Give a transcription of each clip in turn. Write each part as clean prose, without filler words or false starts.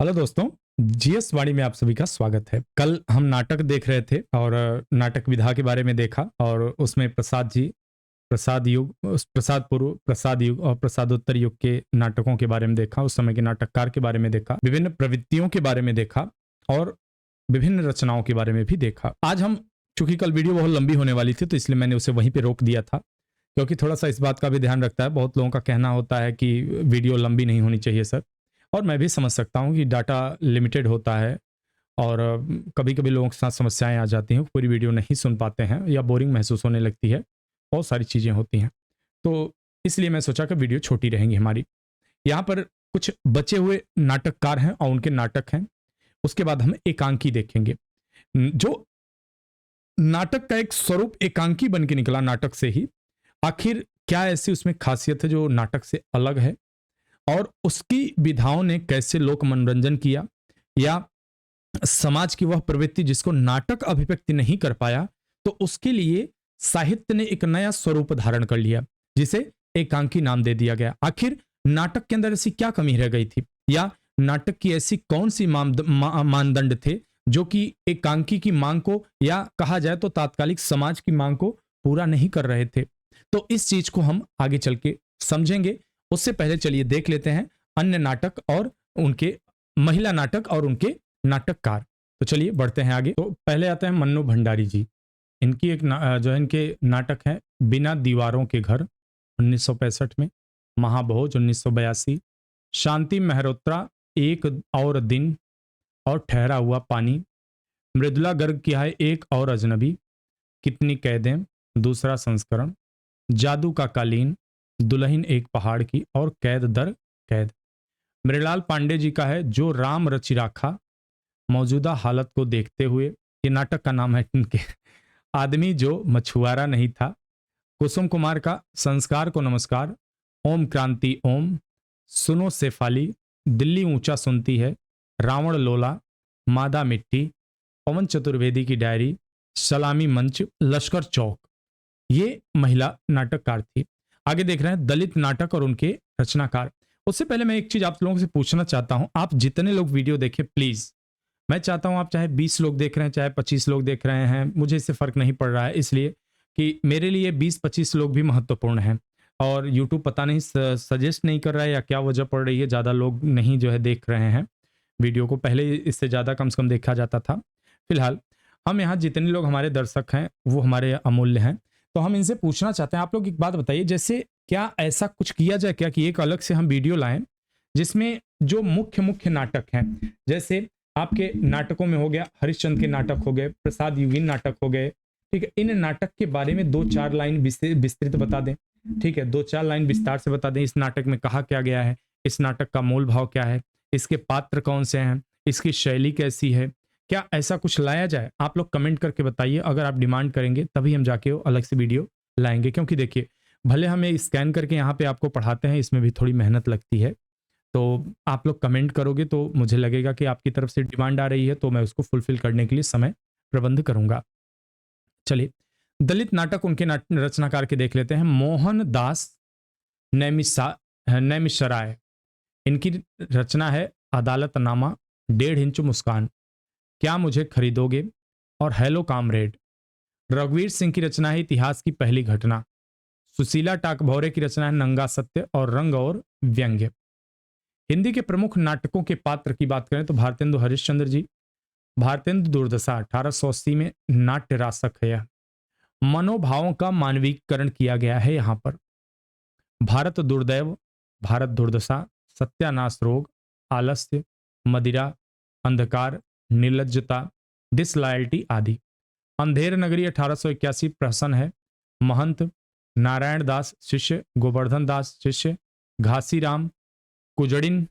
Hello दोस्तों। GS वाणी में आप सभी का स्वागत है। कल हम नाटक देख रहे थे और नाटक विधा के बारे में देखा और उसमें प्रसाद जी, प्रसाद युग, प्रसाद पूर्व, प्रसाद युग और प्रसादोत्तर युग के नाटकों के बारे में देखा, उस समय के नाटककार के बारे में देखा, विभिन्न प्रवृत्तियों के बारे में देखा और विभिन्न रचनाओं के बारे में भी देखा। आज हम, चूंकि कल वीडियो बहुत लंबी होने वाली थी तो इसलिए मैंने उसे वहीं पे रोक दिया था, क्योंकि थोड़ा सा इस बात का भी ध्यान रखता है। बहुत लोगों का कहना होता है कि वीडियो लंबी नहीं होनी चाहिए सर, और मैं भी समझ सकता हूँ कि डाटा लिमिटेड होता है और कभी कभी लोगों के साथ समस्याएं आ जाती हैं, पूरी वीडियो नहीं सुन पाते हैं या बोरिंग महसूस होने लगती है, बहुत सारी चीज़ें होती हैं। तो इसलिए मैं सोचा कि वीडियो छोटी रहेंगी हमारी। यहाँ पर कुछ बचे हुए नाटककार हैं और उनके नाटक हैं। उसके बाद हम एकांकी देखेंगे। जो नाटक का एक स्वरूप एकांकी बन के निकला नाटक से ही, आखिर क्या ऐसी उसमें खासियत है जो नाटक से अलग है, और उसकी विधाओं ने कैसे लोक मनोरंजन किया, या समाज की वह प्रवृत्ति जिसको नाटक अभिव्यक्ति नहीं कर पाया, तो उसके लिए साहित्य ने एक नया स्वरूप धारण कर लिया जिसे एकांकी नाम दे दिया गया। आखिर नाटक के अंदर ऐसी क्या कमी रह गई थी, या नाटक की ऐसी कौन सी मानदंड थे जो कि एकांकी की मांग को, या कहा जाए तो तात्कालिक समाज की मांग को पूरा नहीं कर रहे थे। तो इस चीज को हम आगे चल के समझेंगे। उससे पहले चलिए देख लेते हैं अन्य नाटक और उनके, महिला नाटक और उनके नाटककार। तो चलिए बढ़ते हैं आगे। तो पहले आते हैं मन्नू भंडारी जी। इनकी एक जो है इनके नाटक है बिना दीवारों के घर 1965 में, महाभोज 1982, शांति मेहरोत्रा एक और दिन और ठहरा हुआ पानी, मृदुला गर्ग की है एक और अजनबी, कितनी कैदें दूसरा संस्करण, जादू का कालीन, दुल्हन एक पहाड़ की और कैद दर कैद। मृणाल पांडे जी का है जो राम रचि राखा, मौजूदा हालत को देखते हुए, ये नाटक का नाम है इनके। आदमी जो मछुआरा नहीं था। कुसुम कुमार का संस्कार को नमस्कार, ओम क्रांति ओम, सुनो शेफाली, दिल्ली ऊंचा सुनती है, रावण लोला, मादा मिट्टी, पवन चतुर्वेदी की डायरी, सलामी मंच, लश्कर चौक। ये महिला नाटककार थी। आगे देख रहे हैं दलित नाटक और उनके रचनाकार। उससे पहले मैं एक चीज आप लोगों से पूछना चाहता हूं, आप जितने लोग वीडियो देखें प्लीज, मैं चाहता हूं आप चाहे 20 लोग देख रहे हैं चाहे 25 लोग देख रहे हैं, मुझे इससे फर्क नहीं पड़ रहा है, इसलिए कि मेरे लिए 20-25 लोग भी महत्वपूर्ण हैं। और यूट्यूब पता नहीं सजेस्ट नहीं कर रहा है या क्या वजह पड़ रही है, ज़्यादा लोग नहीं जो है देख रहे हैं वीडियो को। पहले इससे ज़्यादा कम से कम देखा जाता था। फिलहाल हम यहाँ जितने लोग हमारे दर्शक हैं वो हमारे अमूल्य हैं। तो हम इनसे पूछना चाहते हैं, आप लोग एक बात बताइए, जैसे क्या ऐसा कुछ किया जाए क्या कि एक अलग से हम वीडियो लाएं जिसमें जो मुख्य मुख्य नाटक हैं, जैसे आपके नाटकों में हो गया हरिश्चंद्र के नाटक हो गए, प्रसाद युगीन नाटक हो गए, ठीक है, इन नाटक के बारे में 2-4 लाइन विस्तृत बता दें। ठीक है, 2-4 लाइन विस्तार से बता दें, इस नाटक में कहा क्या गया है, इस नाटक का मूल भाव क्या है, इसके पात्र कौन से हैं, इसकी शैली कैसी है। क्या ऐसा कुछ लाया जाए? आप लोग कमेंट करके बताइए। अगर आप डिमांड करेंगे तभी हम जाके वो अलग से वीडियो लाएंगे, क्योंकि देखिए भले हमें स्कैन करके यहाँ पे आपको पढ़ाते हैं, इसमें भी थोड़ी मेहनत लगती है। तो आप लोग कमेंट करोगे तो मुझे लगेगा कि आपकी तरफ से डिमांड आ रही है, तो मैं उसको फुलफिल करने के लिए समय प्रबंध करूंगा। चलिए दलित नाटक उनके रचनाकार के देख लेते हैं। मोहन दास नैमिषराय, इनकी रचना है अदालतनामा, 1.5 इंच मुस्कान, क्या मुझे खरीदोगे और हेलो कामरेड। रघुवीर सिंह की रचना है इतिहास की पहली घटना। सुशीला टाकभौरे की रचना है नंगा सत्य और रंग और व्यंग्य। हिंदी के प्रमुख नाटकों के पात्र की बात करें तो भारतेंदु हरिश्चंद्र जी, भारतेंदु दुर्दशा 1880 में नाट्य रासक है यह। मनोभावों का मानवीकरण किया गया है यहाँ पर। भारत दुर्दैव, भारत दुर्दशा, सत्यानाश रोग, आलस्य, मदिरा, अंधकार, निर्लज्जता, डिसलॉयल्टी आदि। अंधेर नगरी 1881 प्रहसन है। महंत, नारायण दास शिष्य, गोवर्धन दास शिष्य, घासीराम, कुजड़िन,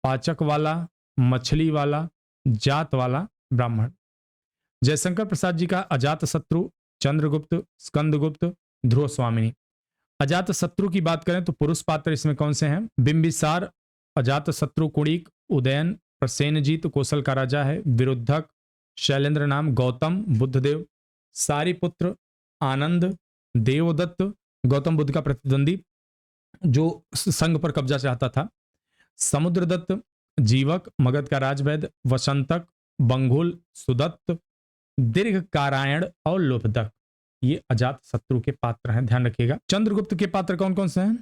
पाचक वाला, मछली वाला, जात वाला ब्राह्मण। जयशंकर प्रसाद जी का अजात शत्रु, चंद्रगुप्त, स्कंदगुप्त, ध्रुव स्वामिनी। अजात शत्रु की बात करें तो पुरुष पात्र इसमें कौन से हैं? बिंबिसार, अजात शत्रु कुणिक, उदयन, प्रसेनजीत कौशल का राजा है, विरुद्धक, शैलेंद्र नाम, गौतम, बुद्धदेव, सारिपुत्र, आनंद, देवदत्त, गौतम बुद्ध का प्रतिद्वंदी जो संघ पर कब्जा चाहता था, समुद्रदत्त, जीवक, मगध का राजवैद्य, वसंतक, बंगुल, सुदत्त, दीर्घ कारायण और लोभदक, ये अजात शत्रु के पात्र हैं, ध्यान रखिएगा। चंद्रगुप्त के पात्र कौन कौन से हैं?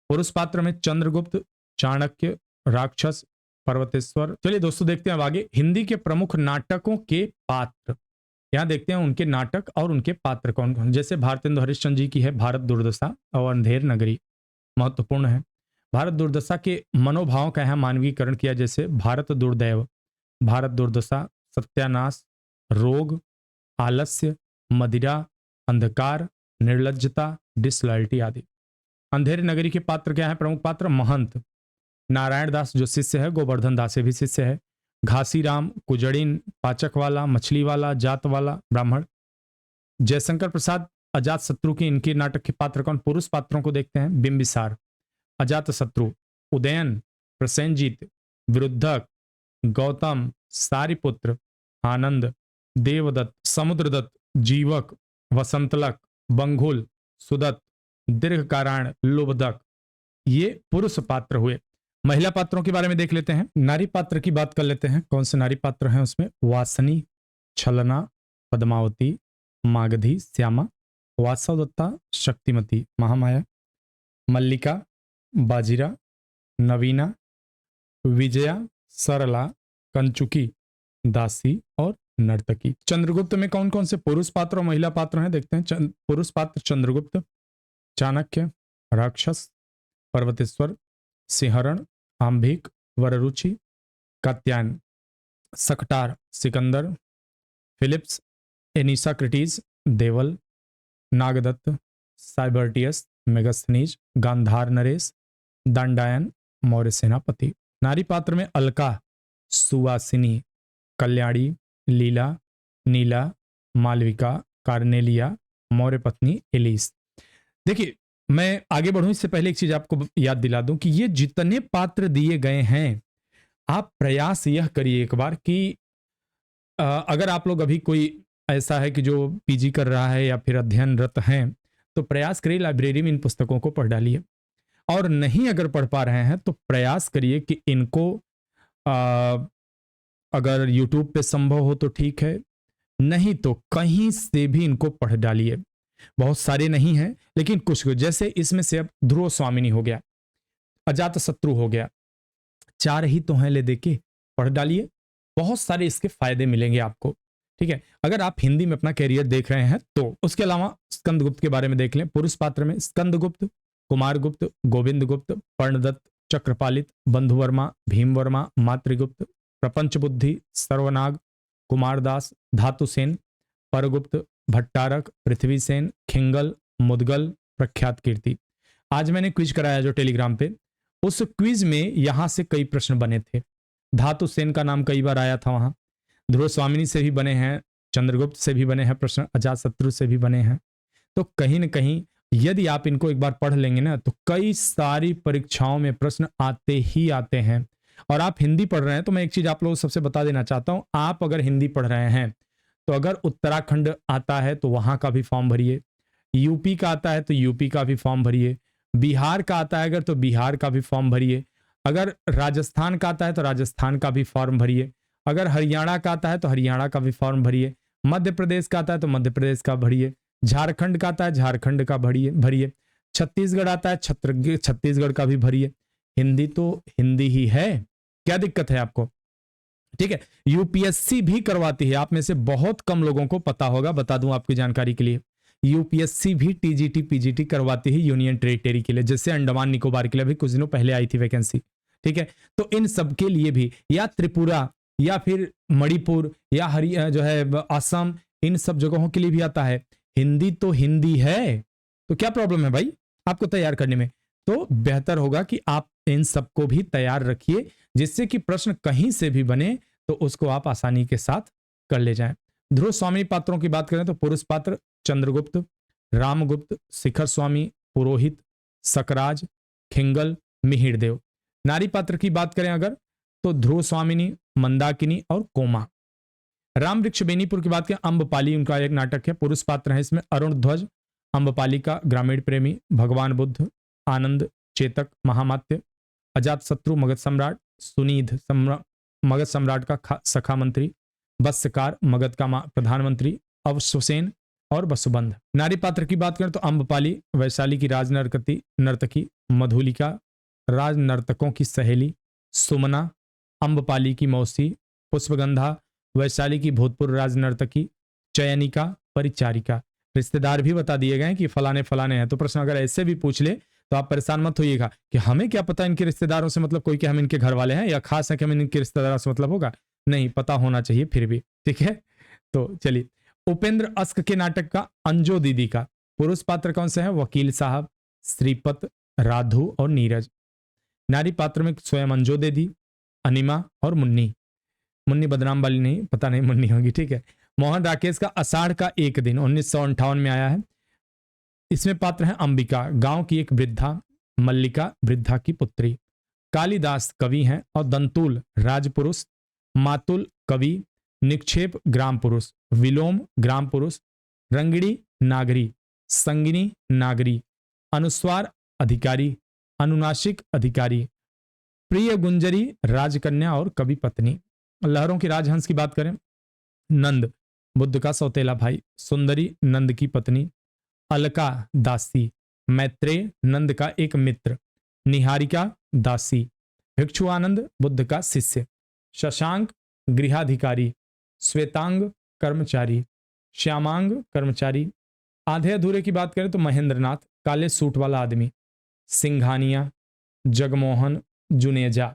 पुरुष पात्र में चंद्रगुप्त, चाणक्य, राक्षस, पर्वतेश्वर। चलिए दोस्तों देखते हैं अब आगे हिंदी के प्रमुख नाटकों के पात्र। यहां देखते हैं उनके नाटक और उनके पात्र कौन कौन। जैसे भारतेंदु हरिश्चंद्र जी की है भारत दुर्दशा और अंधेर नगरी, महत्वपूर्ण है। भारत दुर्दशा के मनोभावों का यहाँ मानवीकरण किया, जैसे भारत दुर्दैव, भारत दुर्दशा, सत्यानाश, रोग, आलस्य, मदिरा, अंधकार, निर्लज्जता, डिसलॉयल्टी आदि। अंधेर नगरी के पात्र क्या है? प्रमुख पात्र महंत नारायण दास जो शिष्य है, गोवर्धन दास से भी शिष्य है, घासीराम, कुजड़िन, पाचक वाला, मछली वाला, जात वाला, ब्राह्मण। जयशंकर प्रसाद अजात शत्रु के इनके नाटक के पात्र कौन? पुरुष पात्रों को देखते हैं। बिंबिसार, अजात शत्रु, उदयन, प्रसेनजीत, विरुद्धक, गौतम, सारिपुत्र, आनंद, देवदत्त, समुद्रदत्त, जीवक, वसंतलक, बंघुल, सुदत्त, दीर्घकारायण, लोभदक, ये पुरुष पात्र हुए। महिला पात्रों के बारे में देख लेते हैं। नारी पात्र की बात कर लेते हैं। कौन से नारी पात्र हैं उसमें? वासनी, छलना, पद्मावती, मागधी, श्यामा, वासवदत्ता, शक्तिमती, महामाया, मल्लिका, बाजीरा, नवीना, विजया, सरला, कंचुकी, दासी और नर्तकी। चंद्रगुप्त में कौन कौन से पुरुष पात्र और महिला पात्र हैं देखते हैं। पुरुष पात्र चंद्रगुप्त, चाणक्य, राक्षस, पर्वतेश्वर, सिंहरण, आंभिक, वररुचि, कात्यायन, सकटार, सिकंदर, फिलिप्स, एनिसाक्रिटीज, देवल, नागदत्त, साइबर्टियस, मेगस्थनीज, गांधार नरेश, दंडायन, मौर्य सेनापति। नारी पात्र में अलका, सुवासिनी, कल्याणी, लीला, नीला, मालविका, कार्नेलिया, मौर्य पत्नी एलिस। देखिए मैं आगे बढ़ूं इससे पहले एक चीज आपको याद दिला दूं कि ये जितने पात्र दिए गए हैं, आप प्रयास यह करिए एक बार कि अगर आप लोग अभी कोई ऐसा है कि जो पीजी कर रहा है या फिर अध्ययनरत हैं, तो प्रयास करिए लाइब्रेरी में इन पुस्तकों को पढ़ डालिए। और नहीं अगर पढ़ पा रहे हैं तो प्रयास करिए कि इनको अगर यूट्यूब पे संभव हो तो ठीक है, नहीं तो कहीं से भी इनको पढ़ डालिए। बहुत सारे नहीं हैं लेकिन कुछ, जैसे इसमें से अब ध्रुव स्वामिनी हो गया, अजात शत्रु हो गया, 4 ही तो हैं, ले देके पढ़ डालिए, बहुत सारे इसके फायदे मिलेंगे आपको। ठीक है, अगर आप हिंदी में अपना कैरियर देख रहे हैं तो। उसके अलावा स्कंदगुप्त के बारे में देख लें। पुरुष पात्र में स्कंदगुप्त, कुमारगुप्त, गोविंदगुप्त, पर्णदत्त, चक्रपालित, बंधुवर्मा, भीमवर्मा, मातृगुप्त, प्रपंच बुद्धि, सर्वनाग, कुमारदास, धातुसेन, परगुप्त, भट्टारक, पृथ्वीसेन, खिंगल, मुदगल, प्रख्यात कीर्ति। आज मैंने क्विज कराया जो टेलीग्राम पे, उस क्विज में यहां से कई प्रश्न बने थे। धातुसेन का नाम कई बार आया था वहां, ध्रुव स्वामिनी से भी बने हैं, चंद्रगुप्त से भी बने हैं प्रश्न, अजातशत्रु से भी बने हैं। तो कहीं ना कहीं यदि आप इनको एक बार पढ़ लेंगे ना तो कई सारी परीक्षाओं में प्रश्न आते ही आते हैं। और आप हिंदी पढ़ रहे हैं तो मैं एक चीज आप लोगों को सबसे बता देना चाहता हूं, आप अगर हिंदी पढ़ रहे हैं तो अगर उत्तराखंड आता है तो वहां का भी फॉर्म भरिए, यूपी का आता है तो यूपी का भी फॉर्म भरिए, बिहार का आता है अगर तो बिहार का भी फॉर्म भरिए, अगर राजस्थान का आता है तो राजस्थान का भी फॉर्म भरिए, अगर हरियाणा का आता है तो हरियाणा का भी फॉर्म भरिए, मध्य प्रदेश का आता है तो मध्य प्रदेश का भरिए, झारखंड का आता है झारखंड का भरिए, छत्तीसगढ़ आता है छत्तीसगढ़ का भी भरिए। हिंदी तो हिंदी ही है, क्या दिक्कत है आपको? ठीक है, यूपीएससी भी करवाती है, आप में से बहुत कम लोगों को पता होगा, बता दूं आपकी जानकारी के लिए, यूपीएससी भी टीजीटी पीजीटी करवाती है यूनियन टेरिटरी के लिए, जैसे अंडमान निकोबार के लिए भी कुछ दिनों पहले आई थी वैकेंसी। ठीक है, तो इन सब के लिए भी, या त्रिपुरा या फिर मणिपुर या जो है असम, इन सब जगहों के लिए भी आता है। हिंदी तो हिंदी है, तो क्या प्रॉब्लम है भाई आपको तैयार करने में? तो बेहतर होगा कि आप इन सबको भी तैयार रखिए, जिससे कि प्रश्न कहीं से भी बने तो उसको आप आसानी के साथ कर ले जाएं। ध्रुव स्वामी पात्रों की बात करें तो पुरुष पात्र चंद्रगुप्त, रामगुप्त, शिखर स्वामी, पुरोहित, सकराज, खिंगल, मिहिरदेव। नारी पात्र की बात करें अगर तो ध्रुव स्वामिनी, मंदाकिनी और कोमा। राम वृक्ष बेनीपुर की बात करें, अम्बपाली उनका एक नाटक है, पुरुष पात्र है इसमें अरुण ध्वज, अम्बपाली का ग्रामीण प्रेमी, भगवान बुद्ध, आनंद, चेतक, महामात्य, अजात शत्रु, मगध सम्राट, सुनीध मगध सम्राट का सखा मंत्री, वत्सकार मगध का प्रधानमंत्री, अवशोसेन और वसुबंध। नारी पात्र की बात करें तो अम्बपाली वैशाली की राज नर्तकी, मधुलिका राज नर्तकों की सहेली, सुमना अम्बपाली की मौसी, पुष्पगंधा वैशाली की भूतपूर्व राज नर्तकी, चयनिका परिचारिका। रिश्तेदार भी बता दिए गए कि फलाने फलाने हैं, तो प्रश्न अगर ऐसे भी पूछ ले तो आप परेशान मत होइएगा कि हमें क्या पता इनके रिश्तेदारों से मतलब कोई कि हम इनके घर वाले हैं या खास है कि हमें इनके रिश्तेदारों से मतलब होगा, नहीं पता होना चाहिए फिर भी, ठीक है। तो चलिए, उपेंद्र अस्क के नाटक का अंजो दीदी का पुरुष पात्र कौन से हैं? वकील साहब, श्रीपत, राधु और नीरज। नारी पात्र में स्वयं अंजो दीदी, अनिमा और मुन्नी। मुन्नी बदनाम वाली नहीं, पता नहीं मुन्नी होगी, ठीक है। मोहन राकेश का आषाढ़ का एक दिन 1958 में आया है। इसमें पात्र है अंबिका, गांव की एक वृद्धा, मल्लिका वृद्धा की पुत्री, कालिदास कवि हैं और दंतुल राजपुरुष, मातुल कवि, निक्षेप ग्राम पुरुष, विलोम ग्राम पुरुष, रंगिणी नागरी, संगिनी नागरी, अनुस्वार अधिकारी, अनुनासिक अधिकारी, प्रिय गुंजरी राजकन्या और कवि पत्नी। लहरों के राजहंस की बात करें, नंद बुद्ध का सौतेला भाई, सुंदरी नंद की पत्नी, अलका दासी, मैत्रेय नंद का एक मित्र, निहारिका दासी, भिक्षुआनंद बुद्ध का शिष्य, शशांक गृहाधिकारी, श्वेतांग कर्मचारी, श्यामांग कर्मचारी। आधे अधूरे की बात करें तो महेंद्रनाथ काले सूट वाला आदमी, सिंघानिया, जगमोहन जुनेजा,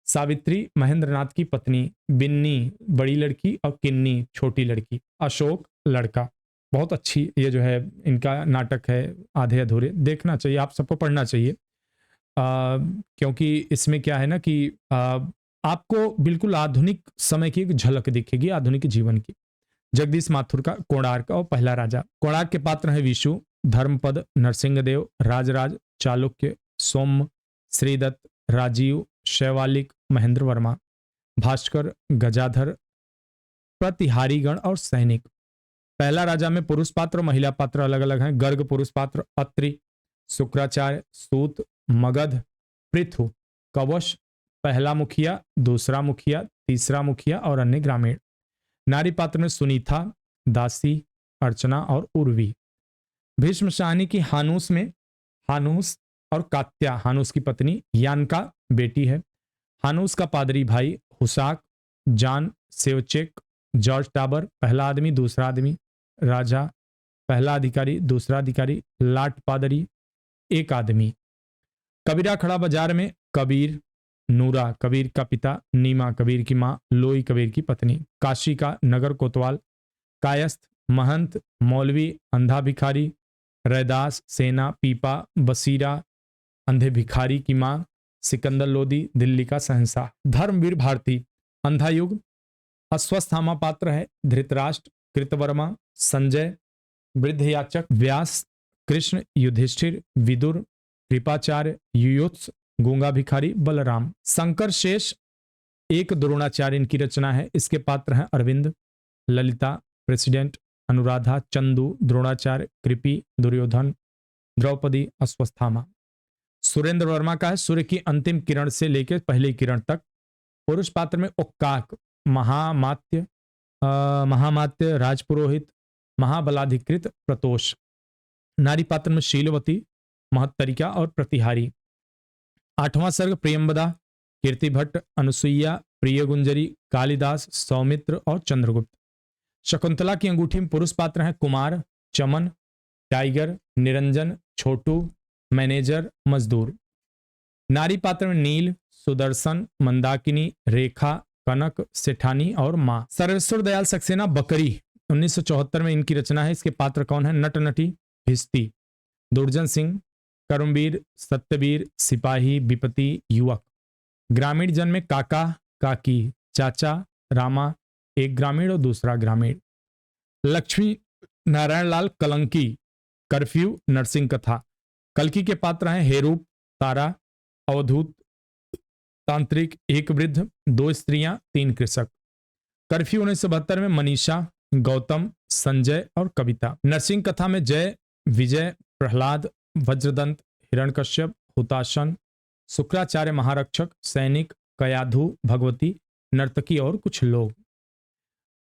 सावित्री महेंद्रनाथ की पत्नी, बिन्नी बड़ी लड़की और किन्नी छोटी लड़की, अशोक लड़का। बहुत अच्छी ये जो है इनका नाटक है आधे अधूरे, देखना चाहिए, आप सबको पढ़ना चाहिए, क्योंकि इसमें क्या है ना कि आपको बिल्कुल आधुनिक समय की एक झलक दिखेगी, आधुनिक जीवन की। जगदीश माथुर का कोणार्क और पहला राजा। कोणार्क के पात्र है विशु, धर्मपद, नरसिंहदेव, राजराज, चालुक्य, सोम, श्रीदत्त, राजीव, शैवालिक, महेंद्र वर्मा, भास्कर, गजाधर, प्रतिहारीगण और सैनिक। पहला राजा में पुरुष पात्र और महिला पात्र अलग अलग हैं। गर्ग पुरुष पात्र, अत्रि, शुक्राचार्य, सूत, मगध, पृथु, कवश, पहला मुखिया, दूसरा मुखिया, तीसरा मुखिया और अन्य ग्रामीण। नारी पात्र में सुनीता, दासी, अर्चना और उर्वी। भीष्म शाहनी की हानूस में हानूस और कात्या हानूस की पत्नी, यान का बेटी है। हानूस का पादरी भाई हुसाक, जान सेवचेक, जॉर्ज टाबर, पहला आदमी दूसरा आदमी, राजा, पहला अधिकारी दूसरा अधिकारी, लाट पादरी, एक आदमी। कबीरा खड़ा बाजार में कबीर, नूरा कबीर का पिता, नीमा कबीर की माँ, लोई कबीर की पत्नी। काशी का नगर कोतवाल, कायस्थ, महंत, मौलवी, अंधा भिखारी, रैदास, सेना, पीपा, बसीरा, अंधे भिखारी की माँ, सिकंदर लोदी, दिल्ली का शहंशाह। धर्मवीर भारती, अंधा युग, अश्वस्थामा पात्र है, धृतराष्ट्र, कृतवर्मा, संजय, वृद्धयाचक, व्यास, कृष्ण, युधिष्ठिर, विदुर, कृपाचार्य, युयुत्स, गूंगा भिखारी, बलराम। शंकर शेष एक द्रोणाचार्य इनकी रचना है। इसके पात्र हैं अरविंद, ललिता, प्रेसिडेंट, अनुराधा, चंदू, द्रोणाचार्य, कृपी, दुर्योधन, द्रौपदी, अश्वस्थामा। सुरेंद्र वर्मा का है सूर्य की अंतिम किरण से लेकर पहली किरण तक। पुरुष पात्र में उक्काक, महामात्य, राजपुरोहित, महाबलाधिकृत, प्रतोष। नारी पात्र में शीलवती, महत्तरिका और प्रतिहारी। आठवां सर्ग प्रियंबदा, कीर्ति भट्ट, अनुसुईया, प्रिय गुंजरी, कालिदास, सौमित्र और चंद्रगुप्त। शकुंतला की अंगूठी में पुरुष पात्र हैं कुमार, चमन, टाइगर, निरंजन, छोटू, मैनेजर, मजदूर। नारी पात्र में नील, सुदर्शन, मंदाकिनी, रेखा, कनक, सेठानी और मां। सर्वेश्वर दयाल सक्सेना बकरी 1974 में इनकी रचना है। इसके पात्र कौन है? नट नटी, भिस्ती, दुर्जन सिंह, कर्मवीर, सत्यवीर, सिपाही, विपति, युवक। ग्रामीण जन में काका, काकी, चाचा, रामा, एक ग्रामीण और दूसरा ग्रामीण। लक्ष्मी नारायण लाल कलंकी, कर्फ्यू, नरसिंह कथा। कल्की के पात्र हैं हेरूप, तारा, अवधूत, तांत्रिक, एक वृद्ध, दो स्त्रियां, तीन कृषक। कर्फ्यू 1972 में मनीषा, गौतम, संजय और कविता। नरसिंह कथा में जय, विजय, प्रहलाद, वज्रदंत, हिरण्यकश्यप, हुताशन, शुक्राचार्य महारक्षक, सैनिक, कयाधु भगवती, नर्तकी और कुछ लोग।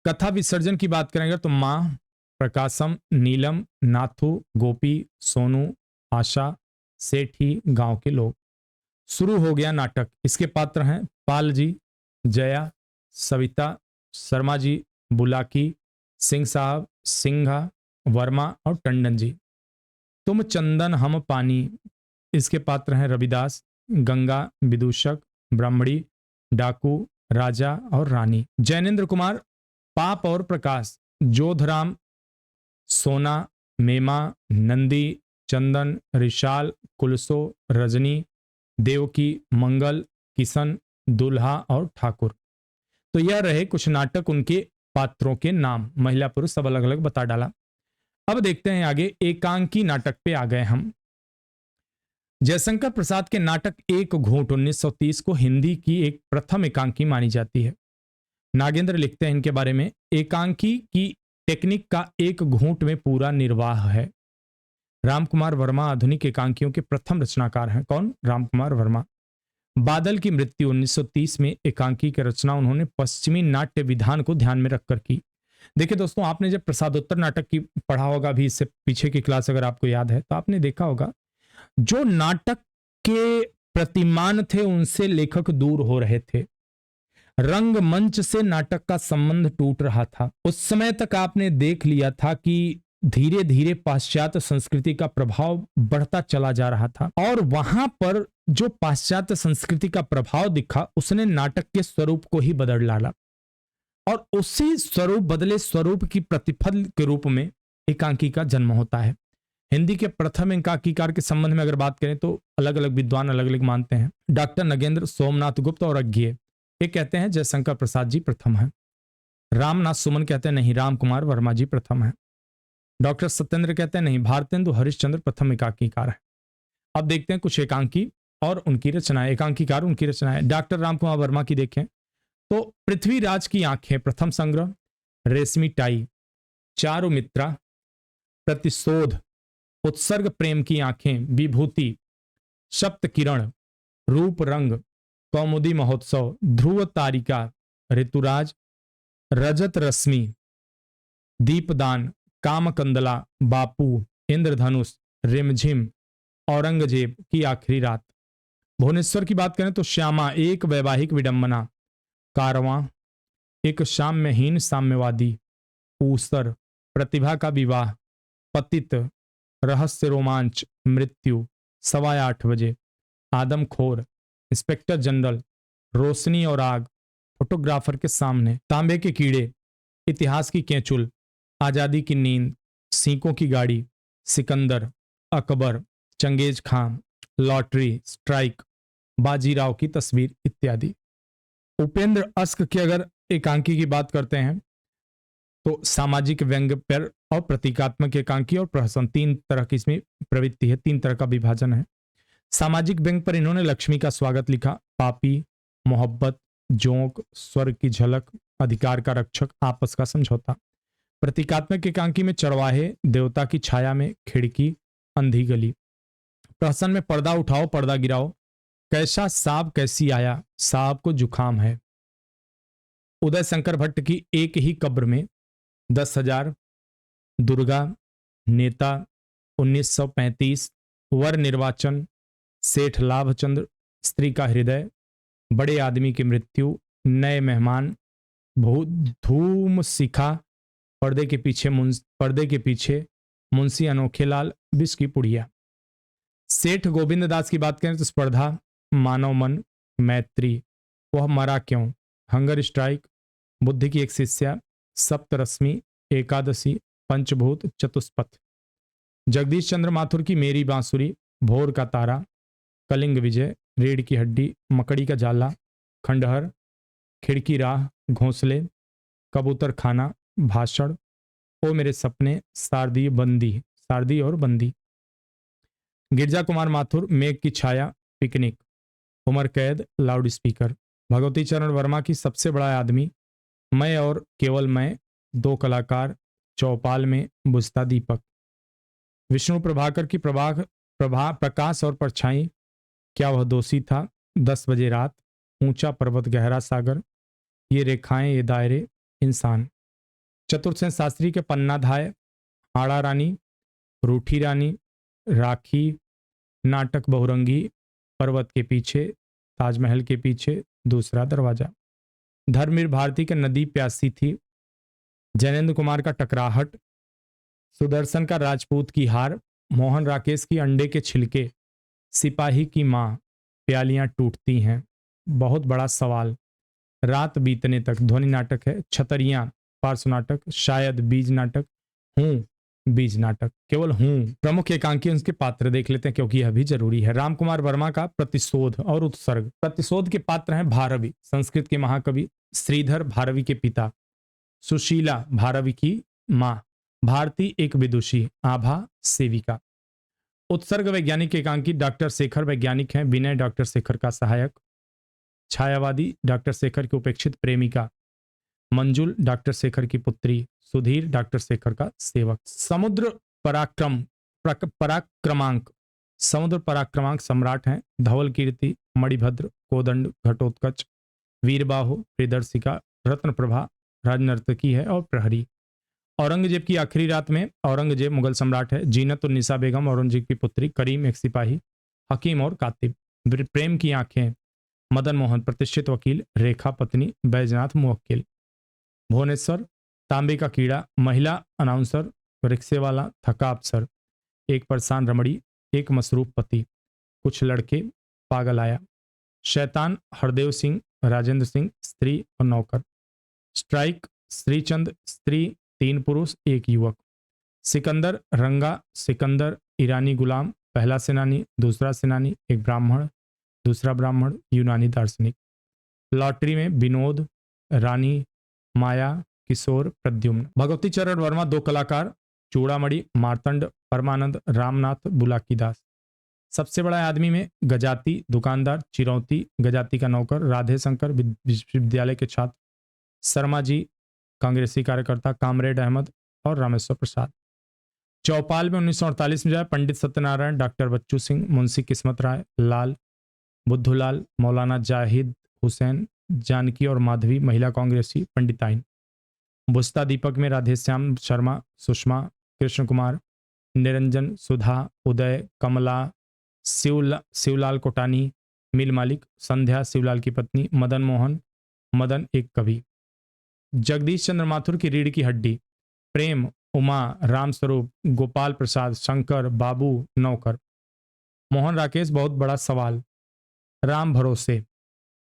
कथा विसर्जन की बात करेंगे तो माँ, प्रकाशम, नीलम, नाथू, गोपी, सोनू, आशा, सेठी, गांव के लोग। शुरू हो गया नाटक। इसके पात्र हैं पाल जी, जया, सविता, शर्मा जी, बुलाकी, सिंह साहब, सिंघा, वर्मा और टंडन जी। तुम चंदन हम पानी, इसके पात्र हैं रविदास, गंगा, विदूषक, ब्राह्मणी, डाकू, राजा और रानी। जैनेन्द्र कुमार, पाप और प्रकाश, जोधराम, सोना, मेमा, नंदी, चंदन, रिशाल, कुलसो, रजनी, देवकी, मंगल, किशन, दुल्हा और ठाकुर। तो यह रहे कुछ नाटक, उनके पात्रों के नाम, महिला पुरुष सब अलग अलग बता डाला। अब देखते हैं आगे, एकांकी नाटक पे आ गए हम। जयशंकर प्रसाद के नाटक एक घूंट 1930 को हिंदी की एक प्रथम एकांकी मानी जाती है। नागेंद्र लिखते हैं इनके बारे में, एकांकी की टेक्निक का एक घूंट में पूरा निर्वाह है। रामकुमार वर्मा आधुनिक एकांकियों के प्रथम रचनाकार हैं। कौन? रामकुमार वर्मा। बादल की मृत्यु 1930 में एकांकी की रचना उन्होंने पश्चिमी नाट्य विधान को ध्यान में रखकर की। देखिए दोस्तों, आपने जब प्रसादोत्तर नाटक की पढ़ा होगा भी, इससे पीछे की क्लास अगर आपको याद है तो आपने देखा होगा जो नाटक के प्रतिमान थे उनसे लेखक दूर हो रहे थे। रंगमंच से नाटक का संबंध टूट रहा था। उस समय तक आपने देख लिया था कि धीरे धीरे पाश्चात्य संस्कृति का प्रभाव बढ़ता चला जा रहा था और वहां पर जो पाश्चात्य संस्कृति का प्रभाव दिखा उसने नाटक के स्वरूप को ही बदल डाला और उसी स्वरूप, बदले स्वरूप की प्रतिफल के रूप में एकांकी का जन्म होता है। हिंदी के प्रथम एकांकीकार के संबंध में अगर बात करें तो अलग अलग विद्वान अलग अलग मानते हैं। डॉक्टर नगेंद्र, सोमनाथ गुप्त और अज्ञे ये कहते हैं जयशंकर प्रसाद जी प्रथम है। रामनाथ सुमन कहते हैं नहीं, रामकुमार वर्मा जी प्रथम है। डॉक्टर सत्येंद्र कहते हैं नहीं, भारतेंदु हरिश्चंद्र प्रथम एकांकीकार है। अब देखते हैं कुछ एकांकी और उनकी रचनाएं, एकांकीकार उनकी रचनाएं। डॉक्टर रामकुमार वर्मा की देखें तो पृथ्वीराज की आंखें प्रथम संग्रह, रेशमी टाई, चारु मित्रा, प्रतिशोध, उत्सर्ग प्रेम की आंखें, विभूति, सप्त किरण, रूप रंग, कौमुदी महोत्सव, ध्रुव तारिका, ऋतुराज, रजत रश्मि, दीपदान, कामकंदला, बापू, इंद्रधनुष, रिमझिम, औरंगजेब की आखिरी रात। भुवनेश्वर की बात करें तो श्यामा, एक वैवाहिक विडंबना, कारवां, एक साम्यहीन साम्यवादी, ऊसर, प्रतिभा का विवाह, पतित, रहस्य रोमांच, मृत्यु, 8:15 बजे, आदमखोर, इंस्पेक्टर जनरल, रोशनी और आग, फोटोग्राफर के सामने, तांबे के कीड़े, इतिहास की केंचुल, आजादी की नींद, सीकों की गाड़ी, सिकंदर, अकबर, चंगेज खां, लॉटरी, स्ट्राइक, बाजीराव की तस्वीर इत्यादि। उपेंद्र अस्क की अगर एकांकी की बात करते हैं तो सामाजिक व्यंग्य पर और प्रतीकात्मक एकांकी और प्रहसन, तीन तरह की इसमें प्रवृत्ति है, तीन तरह का विभाजन है। सामाजिक व्यंग्य पर इन्होंने लक्ष्मी का स्वागत लिखा, पापी, मोहब्बत, जोंक, स्वर्ग की झलक, अधिकार का रक्षक, आपस का समझौता। प्रतीकात्मक एकांकी में चरवाहे, देवता की छाया में, खिड़की, अंधी गली। प्रहसन में पर्दा उठाओ पर्दा गिराओ, कैसा सांप कैसी आया, सांप को जुखाम है। उदय शंकर भट्ट की एक ही कब्र में, 10,000, दुर्गा, नेता, 1935, वर निर्वाचन, सेठ लाभचंद्र, स्त्री का हृदय, बड़े आदमी की मृत्यु, नए मेहमान, धूम शिखा, पर्दे के पीछे मुंशी अनोखेलाल, विष की पुड़िया। सेठ गोविंद दास की बात करें तो स्पर्धा, मानव मन, मैत्री, वह मरा क्यों, हंगर स्ट्राइक, बुद्धि की एक शिष्या, सप्तरश्मि, एकादशी, पंचभूत, चतुष्पथ। जगदीश चंद्र माथुर की मेरी बांसुरी, भोर का तारा, कलिंग विजय, रीढ़ की हड्डी, मकड़ी का जाला, खंडहर, खिड़की राह, घोंसले, कबूतर खाना, भाषण, ओ मेरे सपने, सारदी और बंदी। गिरजा कुमार माथुर, मेघ की छाया, पिकनिक, उमर कैद, लाउड स्पीकर। भगवती चरण वर्मा की सबसे बड़ा आदमी, मैं और केवल मैं, दो कलाकार, चौपाल में, बुझता दीपक। विष्णु प्रभाकर की प्रकाश और परछाई, क्या वह दोषी था, 10 बजे रात, ऊंचा पर्वत गहरा सागर, ये रेखाएं ये दायरे इंसान। चतुर्थ शास्त्री के पन्नाधाय, आड़ा रानी, रूठी रानी, राखी, नाटक बहुरंगी, पर्वत के पीछे, ताजमहल के पीछे, दूसरा दरवाजा। धर्मवीर भारती के नदी प्यासी थी, जैनेन्द्र कुमार का टकराहट, सुदर्शन का राजपूत की हार, मोहन राकेश की अंडे के छिलके, सिपाही की मां, प्यालियां टूटती हैं, बहुत बड़ा सवाल, रात बीतने तक ध्वनि नाटक है, छतरियां पार्श्व नाटक, शायद बीज नाटक, हूं बीज नाटक, केवल हूं। प्रमुख एकांकी उनके पात्र देख लेते हैं क्योंकि यह भी जरूरी है। रामकुमार वर्मा का प्रतिशोध और उत्सर्ग। प्रतिशोध के पात्र हैं भारवी, संस्कृत के महाकवि, श्रीधर भारवी के पिता, सुशीला भारवी की मां, भारती एक विदुषी, आभा सेविका। उत्सर्ग वैज्ञानिक एकांकी डॉक्टर शेखर वैज्ञानिक हैं, विनय डॉक्टर शेखर का सहायक, छायावादी डॉक्टर शेखर की उपेक्षित प्रेमिका, मंजुल डॉक्टर शेखर की पुत्री, सुधीर डॉक्टर शेखर का सेवक। समुद्र पराक्रमांक, समुद्र पराक्रमांक सम्राट हैं, धवल कीर्ति, मणिभद्र, कोदंड, घटोत्कच, वीरबाहु, प्रियदर्शिका, रत्न प्रभा राजनर्तकी है और प्रहरी। औरंगजेब की आखिरी रात में, औरंगजेब मुगल सम्राट है, जीनत उन निसा बेगम औरंगजेब की पुत्री, करीम एक सिपाही, हकीम और कातिब, प्रेम की आंखें, मदन मोहन प्रतिष्ठित वकील, रेखा पत्नी, बैजनाथ मुवक्किल। भुवनेश्वर, तांबे का कीड़ा, महिला अनाउंसर, रिक्शे वाला, थका अफसर, एक परेशान रमणी, एक मसरूफ पति, कुछ लड़के, पागल आया। शैतान, हरदेव सिंह, राजेंद्र सिंह, स्त्री और नौकर। स्ट्राइक, श्रीचंद, स्त्री, 3 पुरुष 1 युवक। सिकंदर, रंगा, सिकंदर, ईरानी गुलाम, पहला सेनानी, दूसरा सेनानी, एक ब्राह्मण, दूसरा ब्राह्मण, यूनानी दार्शनिक। लॉटरी में विनोद, रानी, माया, किशोर, प्रद्युम्न। भगवती चरण वर्मा 2 कलाकार, चूड़ामणि, मार्तंड, परमानंद, रामनाथ, बुलाकीदास। सबसे बड़ा आदमी में गजाती, दुकानदार, चिरौती, गजाती का नौकर, राधे शंकर विश्वविद्यालय के छात्र, शर्मा जी कांग्रेसी कार्यकर्ता, कामरेड अहमद और रामेश्वर प्रसाद। चौपाल में 1948 में जाए, पंडित सत्यनारायण, डॉक्टर बच्चू सिंह, मुंशी किस्मत राय, लाल, बुद्धूलाल, मौलाना जाहिद हुसैन, जानकी और माधवी महिला कांग्रेसी पंडिताइन। बुस्ता दीपक में राधेश्याम शर्मा, सुषमा, कृष्ण कुमार, निरंजन, सुधा, उदय, कमला, शिवलाल कोटानी, मिल मालिक, संध्या शिवलाल की पत्नी, मदन मोहन, मदन एक कवि। जगदीश चंद्र माथुर की रीढ़ की हड्डी, प्रेम, उमा, रामस्वरूप, गोपाल प्रसाद, शंकर, बाबू, नौकर। मोहन राकेश बहुत बड़ा सवाल, राम भरोसे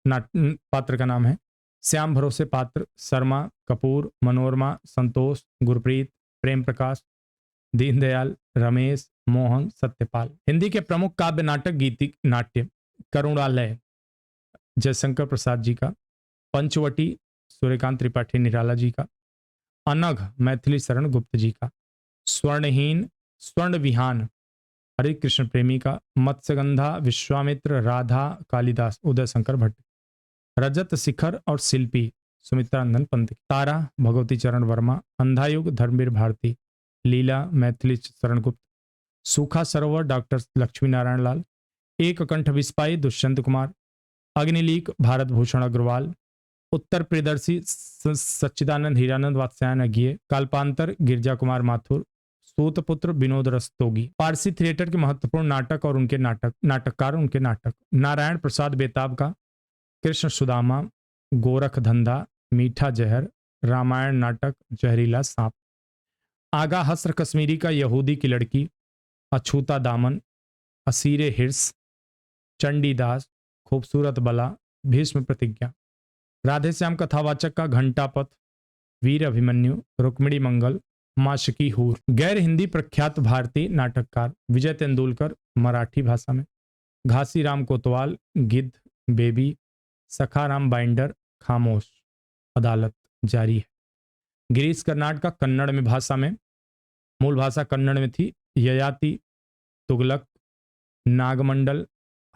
पात्र का नाम है, श्याम भरोसे पात्र, शर्मा, कपूर, मनोरमा, संतोष, गुरप्रीत, प्रेम प्रकाश, दीनदयाल, रमेश, मोहन, सत्यपाल। हिंदी के प्रमुख काव्य नाटक, गीतिक नाट्य, करुणालय जयशंकर प्रसाद जी का, पंचवटी सूर्यकांत त्रिपाठी निराला जी का, अनघ मैथिली शरण गुप्त जी का, स्वर्णहीन स्वर्ण विहान हरि कृष्ण प्रेमी का, मत्स्यगंधा विश्वामित्र राधा कालिदास उदय शंकर भट्ट, रजत शिखर और शिल्पी सुमित्रानंदन पंत, तारा भगवती चरण वर्मा, अंधायुग धर्मवीर भारती, लीला मैथिली शरण गुप्त, सूखा सरोवर डॉक्टर लक्ष्मी नारायण लाल, एक कंठ विस्पाई दुष्यंत कुमार, अग्निलीक भारत भूषण अग्रवाल, उत्तर प्रियदर्शी सच्चिदानंद हीरानंद वात्स्यायन अज्ञे, काल्पांतर गिरजा कुमार माथुर, सूतपुत्र विनोद रस्तोगी। पारसी थिएटर के महत्वपूर्ण नाटक और उनके नाटककार उनके नाटक, नारायण प्रसाद बेताब का कृष्ण सुदामा, गोरख धंधा, मीठा जहर, रामायण नाटक, जहरीला सांप, आगा हस्र कश्मीरी का यहूदी की लड़की, अछूता दामन, असीरे हिर्स, चंडीदास, खूबसूरत बला, भीष्म प्रतिज्ञा, राधेश्याम कथावाचक का घंटापथ, वीर अभिमन्यु, रुक्मिणी मंगल, माशकी हूर। गैर हिंदी प्रख्यात भारतीय नाटककार, विजय तेंदुलकर मराठी भाषा में, घासी राम कोतवाल, गिद्ध, बेबी, सखाराम बाइंडर, खामोश, अदालत जारी है। गिरीश कर्नाड का कन्नड़ में भाषा में, मूल भाषा कन्नड़ में थी, ययाति, तुगलक, नागमंडल,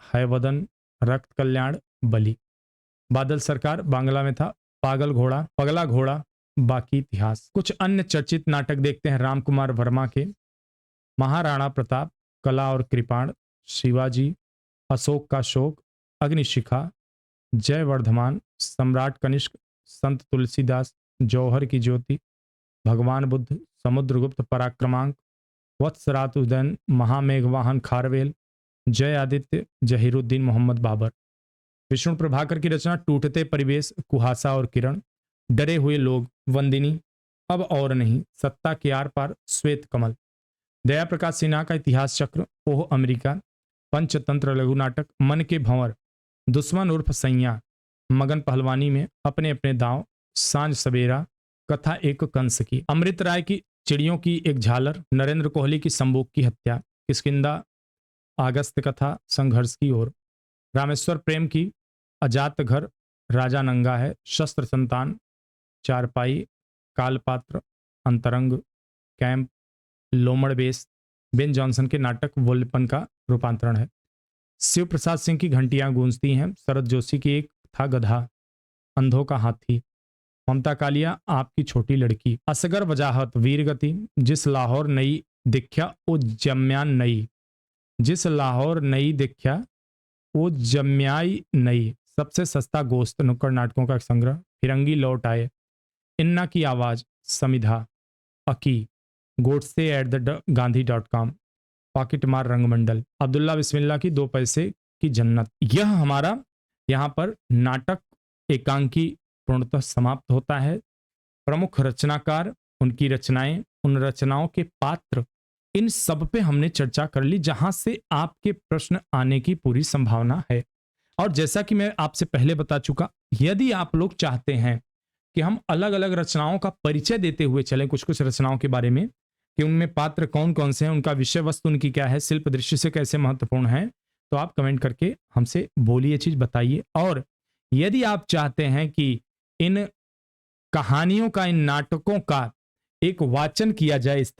हैवदन, रक्त कल्याण, बलि। बादल सरकार बांग्ला में था, पागल घोड़ा, पगला घोड़ा, बाकी इतिहास। कुछ अन्य चर्चित नाटक देखते हैं रामकुमार वर्मा के, महाराणा प्रताप, कला और कृपाण, शिवाजी, अशोक का शोक, अग्निशिखा, जय वर्धमान, सम्राट कनिष्क, संत तुलसीदास, जौहर की ज्योति, भगवान बुद्ध, समुद्रगुप्त पराक्रमांक, वत्सरात उदयन, महामेघवाहन खारवेल, जय आदित्य, जहीरुद्दीन मोहम्मद बाबर। विष्णु प्रभाकर की रचना टूटते परिवेश, कुहासा और किरण, डरे हुए लोग, वंदिनी, अब और नहीं, सत्ता के आर पार, श्वेत कमल। दया प्रकाश सिन्हा का इतिहास चक्र, ओह अमेरिका, पंचतंत्र लघु नाटक, मन के भंवर, दुश्मन उर्फ सैया, मगन पहलवानी में, अपने अपने दांव, सांझ सवेरा, कथा एक कंस की, अमृत राय की चिड़ियों की एक झालर, नरेंद्र कोहली की संबोक की हत्या, किष्किंधा, आगस्त कथा, संघर्ष की ओर, रामेश्वर प्रेम की अजात घर, राजा नंगा है, शस्त्र संतान, चारपाई, कालपात्र, अंतरंग, कैंप, लोमड़ बेस, बेन जॉनसन के नाटक वोल्पन का रूपांतरण है। शिव प्रसाद सिंह की घंटियां गूंजती हैं, शरद जोशी की एक था गधा, अंधों का हाथी, ममता कालिया आपकी छोटी लड़की, असगर वजाहत, वीरगति, जिस लाहौर नई दिख्या ओ जम्यान नई, जिस लाहौर नई दिख्या वो जम्याई नई, सबसे सस्ता गोश्त, नुक्कड़ नाटकों का एक संग्रह, फिरंगी लौट आए, इन्ना की आवाज, समिधा, अकी, गोडसे @गांधी.com, पॉकेट मार रंगमंडल, अब्दुल्ला बिस्मिल्ला की 2 पैसे की जन्नत। यह हमारा यहाँ पर नाटक एकांकी पूर्णतः समाप्त होता है। प्रमुख रचनाकार, उनकी रचनाएं, उन रचनाओं के पात्र, इन सब पे हमने चर्चा कर ली, जहां से आपके प्रश्न आने की पूरी संभावना है। और जैसा कि मैं आपसे पहले बता चुका, यदि आप लोग चाहते हैं कि हम अलग अलग रचनाओं का परिचय देते हुए चलें, कुछ कुछ रचनाओं के बारे में, कि उनमें पात्र कौन कौन से हैं, उनका विषय वस्तु उनकी क्या है, शिल्प दृष्टि से कैसे महत्वपूर्ण है, तो आप कमेंट करके हमसे बोलिए, चीज बताइए। और यदि आप चाहते हैं कि इन कहानियों का, इन नाटकों का एक वाचन किया जाए, इस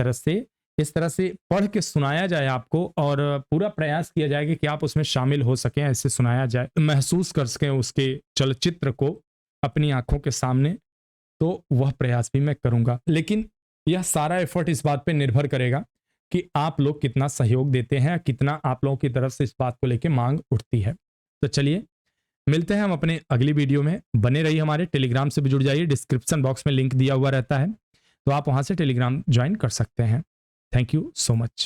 तरह से पढ़ के सुनाया जाए आपको, और पूरा प्रयास किया जाए कि आप उसमें शामिल हो सकें, ऐसे सुनाया जाए, महसूस कर सकें उसके चलचित्र को अपनी आंखों के सामने, तो वह प्रयास भी मैं करूंगा। लेकिन यह सारा एफर्ट इस बात पे निर्भर करेगा कि आप लोग कितना सहयोग देते हैं, कितना आप लोगों की तरफ से इस बात को लेकर मांग उठती है। तो चलिए मिलते हैं हम अपने अगली वीडियो में। बने रहिए, हमारे टेलीग्राम से भी जुड़ जाइए, डिस्क्रिप्शन बॉक्स में लिंक दिया हुआ रहता है, तो आप वहां से टेलीग्राम ज्वाइन कर सकते हैं। Thank you so much.